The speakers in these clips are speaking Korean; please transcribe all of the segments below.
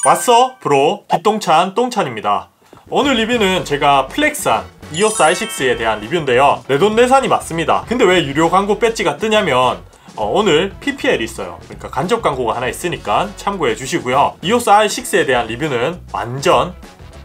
왔어 브로 기똥찬 똥찬입니다. 오늘 리뷰는 제가 플렉스한 이오스 i6에 대한 리뷰인데요, 내돈내산이 맞습니다. 근데 왜 유료 광고 배지가 뜨냐면 오늘 PPL이 있어요. 그러니까 간접 광고가 하나 있으니까 참고해 주시고요. 이오스 i6에 대한 리뷰는 완전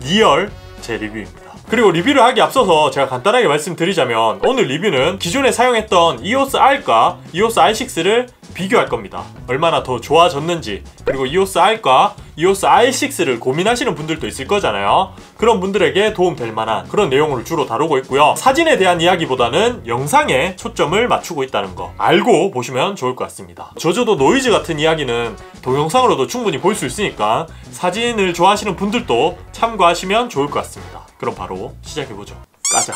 리얼 제 리뷰입니다. 그리고 리뷰를 하기 앞서서 제가 간단하게 말씀드리자면, 오늘 리뷰는 기존에 사용했던 이오스 R과 이오스 i6를 비교할 겁니다. 얼마나 더 좋아졌는지, 그리고 이오스 R과 이오스 i6를 고민하시는 분들도 있을 거잖아요. 그런 분들에게 도움될 만한 그런 내용을 주로 다루고 있고요. 사진에 대한 이야기보다는 영상에 초점을 맞추고 있다는 거 알고 보시면 좋을 것 같습니다. 저조도 노이즈 같은 이야기는 동영상으로도 충분히 볼 수 있으니까 사진을 좋아하시는 분들도 참고하시면 좋을 것 같습니다. 그럼 바로 시작해보죠. 까자.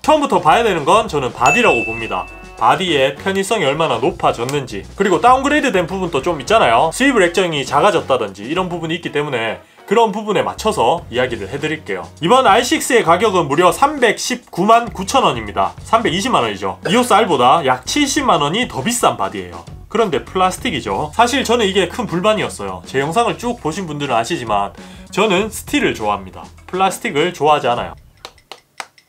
처음부터 봐야 되는 건 저는 바디라고 봅니다. 바디의 편의성이 얼마나 높아졌는지, 그리고 다운그레이드 된 부분도 좀 있잖아요. 스위블 액정이 작아졌다든지 이런 부분이 있기 때문에 그런 부분에 맞춰서 이야기를 해드릴게요. 이번 i6의 가격은 무려 319만 9천원입니다 320만원이죠 이오스 R보다 약 70만원이 더 비싼 바디예요. 그런데 플라스틱이죠. 사실 저는 이게 큰 불만이었어요. 제 영상을 쭉 보신 분들은 아시지만 저는 스틸을 좋아합니다. 플라스틱을 좋아하지 않아요.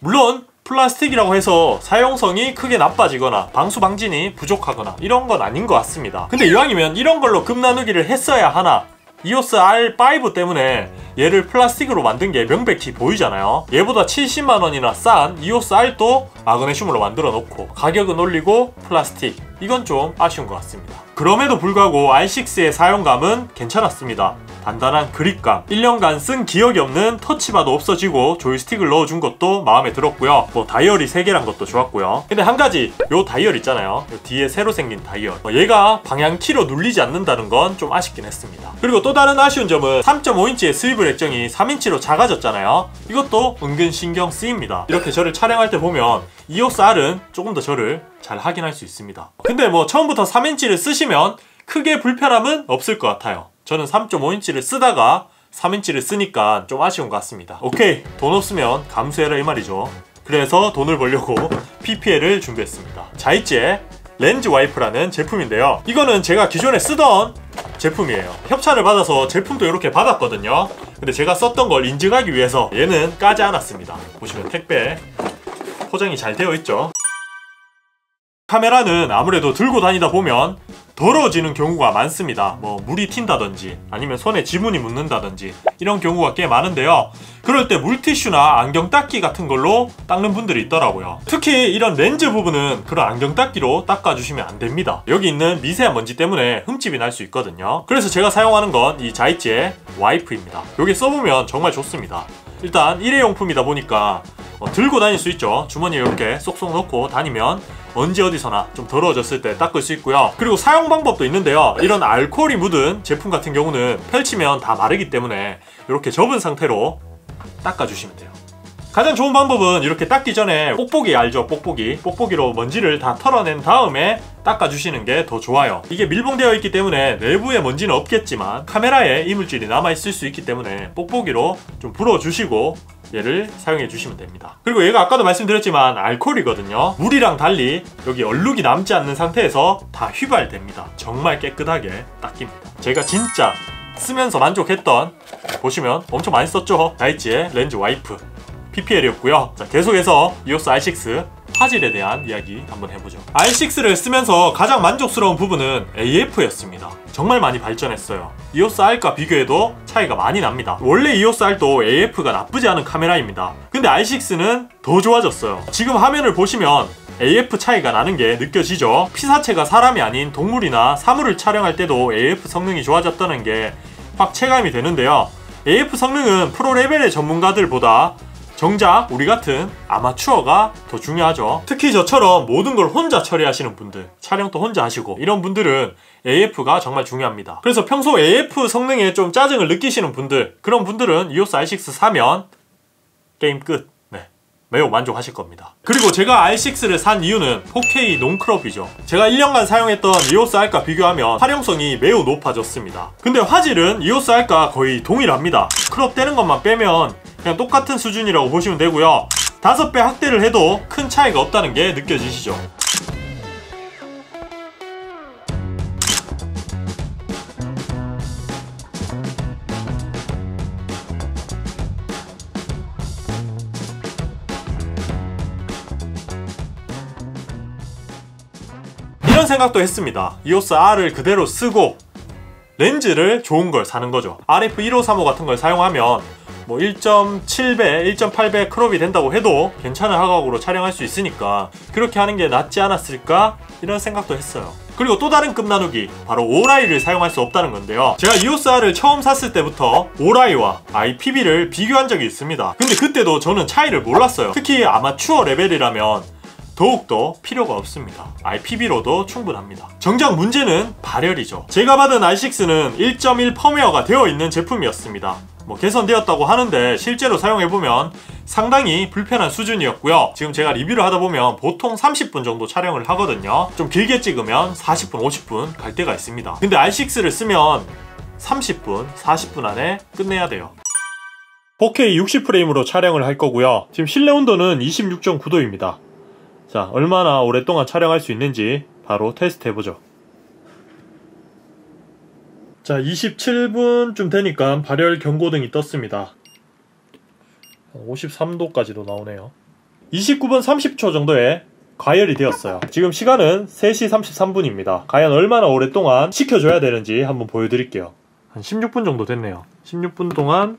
물론 플라스틱이라고 해서 사용성이 크게 나빠지거나 방수 방진이 부족하거나 이런 건 아닌 것 같습니다. 근데 이왕이면 이런 걸로 급 나누기를 했어야 하나, 이오스 R5 때문에 얘를 플라스틱으로 만든 게 명백히 보이잖아요. 얘보다 70만원이나 싼 이오스 R도 마그네슘으로 만들어 놓고 가격은 올리고 플라스틱, 이건 좀 아쉬운 것 같습니다. 그럼에도 불구하고 i6의 사용감은 괜찮았습니다. 단단한 그립감, 1년간 쓴 기억이 없는 터치바도 없어지고 조이스틱을 넣어준 것도 마음에 들었고요. 다이얼이 3개란 것도 좋았고요. 근데 한 가지, 요 다이얼 있잖아요. 요 뒤에 새로 생긴 다이얼, 얘가 방향키로 눌리지 않는다는 건 좀 아쉽긴 했습니다. 그리고 또 다른 아쉬운 점은 3.5인치의 스위블 액정이 3인치로 작아졌잖아요. 이것도 은근 신경 쓰입니다. 이렇게 저를 촬영할 때 보면 이오스 R은 조금 더 저를 잘 확인할 수 있습니다. 근데 처음부터 3인치를 쓰시면 크게 불편함은 없을 것 같아요. 저는 3.5인치를 쓰다가 3인치를 쓰니까 좀 아쉬운 것 같습니다. 오케이, 돈 없으면 감수해라 이 말이죠. 그래서 돈을 벌려고 PPL을 준비했습니다. 자이찌의 렌즈 와이프라는 제품인데요, 이거는 제가 기존에 쓰던 제품이에요. 협찬을 받아서 제품도 이렇게 받았거든요. 근데 제가 썼던 걸 인증하기 위해서 얘는 까지 않았습니다. 보시면 택배 포장이 잘 되어 있죠. 카메라는 아무래도 들고 다니다 보면 더러워지는 경우가 많습니다. 물이 튄다든지 아니면 손에 지문이 묻는다든지 이런 경우가 꽤 많은데요, 그럴 때 물티슈나 안경 닦기 같은 걸로 닦는 분들이 있더라고요. 특히 이런 렌즈 부분은 그런 안경 닦기로 닦아주시면 안 됩니다. 여기 있는 미세한 먼지 때문에 흠집이 날 수 있거든요. 그래서 제가 사용하는 건 이 자이찌의 와이프입니다. 여기 써보면 정말 좋습니다. 일단 일회용품이다 보니까 들고 다닐 수 있죠. 주머니에 이렇게 쏙쏙 넣고 다니면 언제 어디서나 좀 더러워졌을 때 닦을 수 있고요. 그리고 사용 방법도 있는데요, 이런 알코올이 묻은 제품 같은 경우는 펼치면 다 마르기 때문에 이렇게 접은 상태로 닦아주시면 돼요. 가장 좋은 방법은 이렇게 닦기 전에 뽁뽁이 알죠? 뽁뽁이로 먼지를 다 털어낸 다음에 닦아주시는 게 더 좋아요. 이게 밀봉되어 있기 때문에 내부에 먼지는 없겠지만 카메라에 이물질이 남아있을 수 있기 때문에 뽁뽁이로 좀 불어주시고 얘를 사용해 주시면 됩니다. 그리고 얘가 아까도 말씀드렸지만 알코올이거든요. 물이랑 달리 여기 얼룩이 남지 않는 상태에서 다 휘발됩니다. 정말 깨끗하게 닦입니다. 제가 진짜 쓰면서 만족했던, 보시면 엄청 많이 썼죠? 자이찌의 렌즈 와이프 PPL이었고요. 자, 계속해서 이오스 i6 화질에 대한 이야기 한번 해보죠. i6를 쓰면서 가장 만족스러운 부분은 AF였습니다. 정말 많이 발전했어요. 이오스 R과 비교해도 차이가 많이 납니다. 원래 이오스 R도 AF가 나쁘지 않은 카메라입니다. 근데 i6는 더 좋아졌어요. 지금 화면을 보시면 AF 차이가 나는 게 느껴지죠? 피사체가 사람이 아닌 동물이나 사물을 촬영할 때도 AF 성능이 좋아졌다는 게 확 체감이 되는데요, AF 성능은 프로 레벨의 전문가들보다 정작 우리 같은 아마추어가 더 중요하죠. 특히 저처럼 모든 걸 혼자 처리하시는 분들, 촬영도 혼자 하시고 이런 분들은 AF가 정말 중요합니다. 그래서 평소 AF 성능에 좀 짜증을 느끼시는 분들, 그런 분들은 이오스 i6 사면 게임 끝. 매우 만족하실 겁니다. 그리고 제가 i6를 산 이유는 4K 논크롭이죠. 제가 1년간 사용했던 이오스 R과 비교하면 활용성이 매우 높아졌습니다. 근데 화질은 이오스 R과 거의 동일합니다. 크롭 되는 것만 빼면 그냥 똑같은 수준이라고 보시면 되고요. 5배 확대를 해도 큰 차이가 없다는 게 느껴지시죠? 이런 생각도 했습니다. EOS R을 그대로 쓰고 렌즈를 좋은 걸 사는 거죠. RF1535 같은 걸 사용하면 뭐 1.7배, 1.8배 크롭이 된다고 해도 괜찮은 화각으로 촬영할 수 있으니까 그렇게 하는 게 낫지 않았을까? 이런 생각도 했어요. 그리고 또 다른 급 나누기, 바로 오라이를 사용할 수 없다는 건데요. 제가 EOS R을 처음 샀을 때부터 오라이와 IPB를 비교한 적이 있습니다. 근데 그때도 저는 차이를 몰랐어요. 특히 아마추어 레벨이라면 더욱더 필요가 없습니다. IPB로도 충분합니다. 정작 문제는 발열이죠. 제가 받은 R6는 1.1 펌웨어가 되어 있는 제품이었습니다. 뭐 개선되었다고 하는데 실제로 사용해보면 상당히 불편한 수준이었고요. 지금 제가 리뷰를 하다보면 보통 30분 정도 촬영을 하거든요. 좀 길게 찍으면 40분, 50분 갈 때가 있습니다. 근데 R6를 쓰면 30분, 40분 안에 끝내야 돼요. 4K 60프레임으로 촬영을 할 거고요. 지금 실내 온도는 26.9도입니다. 자, 얼마나 오랫동안 촬영할 수 있는지 바로 테스트 해보죠. 자, 27분쯤 되니까 발열 경고등이 떴습니다. 53도까지도 나오네요. 29분 30초 정도에 과열이 되었어요. 지금 시간은 3시 33분입니다. 과연 얼마나 오랫동안 식혀줘야 되는지 한번 보여드릴게요. 한 16분 정도 됐네요. 16분 동안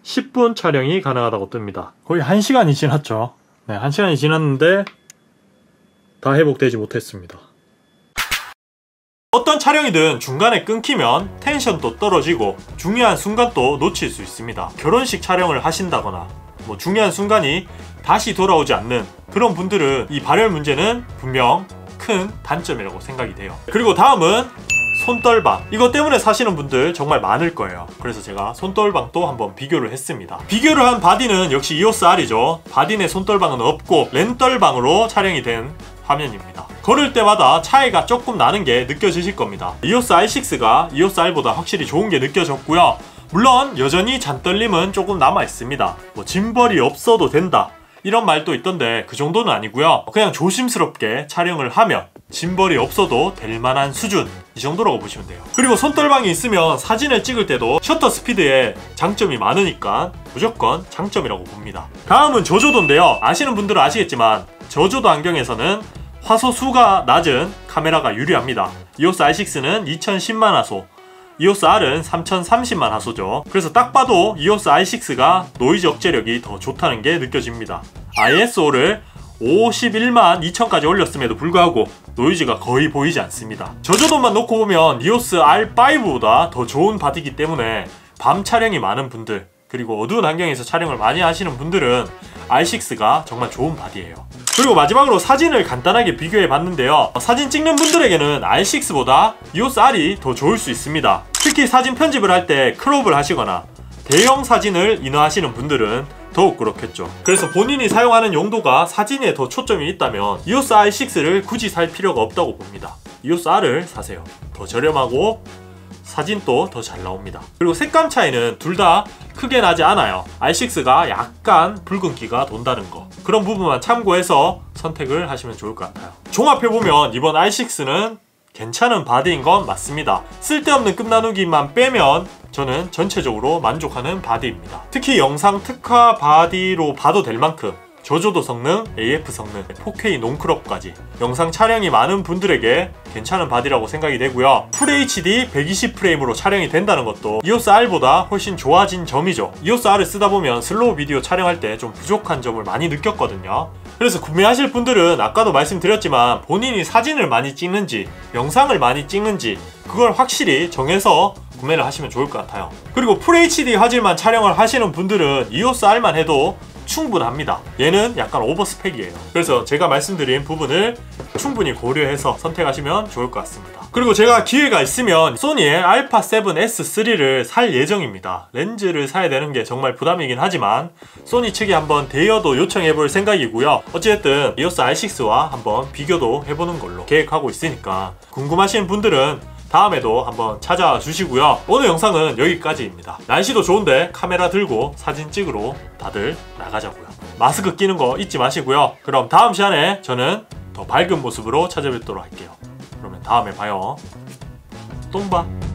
10분 촬영이 가능하다고 뜹니다. 거의 1시간이 지났죠. 네, 1시간이 지났는데 다 회복되지 못했습니다. 어떤 촬영이든 중간에 끊기면 텐션도 떨어지고 중요한 순간도 놓칠 수 있습니다. 결혼식 촬영을 하신다거나 뭐 중요한 순간이 다시 돌아오지 않는 그런 분들은 이 발열 문제는 분명 큰 단점이라고 생각이 돼요. 그리고 다음은 손떨방. 이것 때문에 사시는 분들 정말 많을 거예요. 그래서 제가 손떨방도 한번 비교를 했습니다. 비교를 한 바디는 역시 EOS R이죠. 바디 내 손떨방은 없고 랜떨방으로 촬영이 된 화면입니다. 걸을 때마다 차이가 조금 나는 게 느껴지실 겁니다. EOS R6가 EOS R보다 확실히 좋은 게 느껴졌고요. 물론 여전히 잔떨림은 조금 남아있습니다. 뭐 짐벌이 없어도 된다 이런 말도 있던데 그 정도는 아니고요. 그냥 조심스럽게 촬영을 하면 짐벌이 없어도 될 만한 수준, 이 정도라고 보시면 돼요. 그리고 손떨방이 있으면 사진을 찍을 때도 셔터 스피드에 장점이 많으니까 무조건 장점이라고 봅니다. 다음은 저조도인데요. 아시는 분들은 아시겠지만 저조도 안경에서는 화소수가 낮은 카메라가 유리합니다. EOS R6는 2010만 화소, EOS R은 3030만 화소죠. 그래서 딱 봐도 EOS R6가 노이즈 억제력이 더 좋다는 게 느껴집니다. ISO를 51만 2000까지 올렸음에도 불구하고 노이즈가 거의 보이지 않습니다. 저조도만 놓고 보면 EOS R5보다 더 좋은 바디이기 때문에 밤 촬영이 많은 분들, 그리고 어두운 환경에서 촬영을 많이 하시는 분들은 R6가 정말 좋은 바디예요. 그리고 마지막으로 사진을 간단하게 비교해 봤는데요. 사진 찍는 분들에게는 R6보다 EOS R이 더 좋을 수 있습니다. 특히 사진 편집을 할 때 크롭을 하시거나 대형 사진을 인화하시는 분들은 더욱 그렇겠죠. 그래서 본인이 사용하는 용도가 사진에 더 초점이 있다면 EOS R6를 굳이 살 필요가 없다고 봅니다. EOS R을 사세요. 더 저렴하고 사진도 더 잘 나옵니다. 그리고 색감 차이는 둘 다 크게 나지 않아요. R6가 약간 붉은기가 돈다는 거, 그런 부분만 참고해서 선택을 하시면 좋을 것 같아요. 종합해보면 이번 R6는 괜찮은 바디인 건 맞습니다. 쓸데없는 끝나누기만 빼면 저는 전체적으로 만족하는 바디입니다. 특히 영상 특화 바디로 봐도 될 만큼 저조도 성능, AF 성능, 4K 논크롭까지 영상 촬영이 많은 분들에게 괜찮은 바디라고 생각이 되고요. FHD 120프레임으로 촬영이 된다는 것도 EOS R보다 훨씬 좋아진 점이죠. EOS R을 쓰다 보면 슬로우 비디오 촬영할 때 좀 부족한 점을 많이 느꼈거든요. 그래서 구매하실 분들은 아까도 말씀드렸지만 본인이 사진을 많이 찍는지 영상을 많이 찍는지 그걸 확실히 정해서 구매를 하시면 좋을 것 같아요. 그리고 FHD 화질만 촬영을 하시는 분들은 EOS R만 해도 충분합니다. 얘는 약간 오버스펙이에요. 그래서 제가 말씀드린 부분을 충분히 고려해서 선택하시면 좋을 것 같습니다. 그리고 제가 기회가 있으면 소니의 α7S3를 살 예정입니다. 렌즈를 사야 되는 게 정말 부담이긴 하지만 소니 측에 한번 대여도 요청해 볼 생각이고요. 어찌됐든 EOS R6와 한번 비교도 해보는 걸로 계획하고 있으니까 궁금하신 분들은 다음에도 한번 찾아와 주시고요. 오늘 영상은 여기까지입니다. 날씨도 좋은데 카메라 들고 사진 찍으러 다들 나가자고요. 마스크 끼는 거 잊지 마시고요. 그럼 다음 시간에 저는 더 밝은 모습으로 찾아뵙도록 할게요. 그러면 다음에 봐요. 똥봐.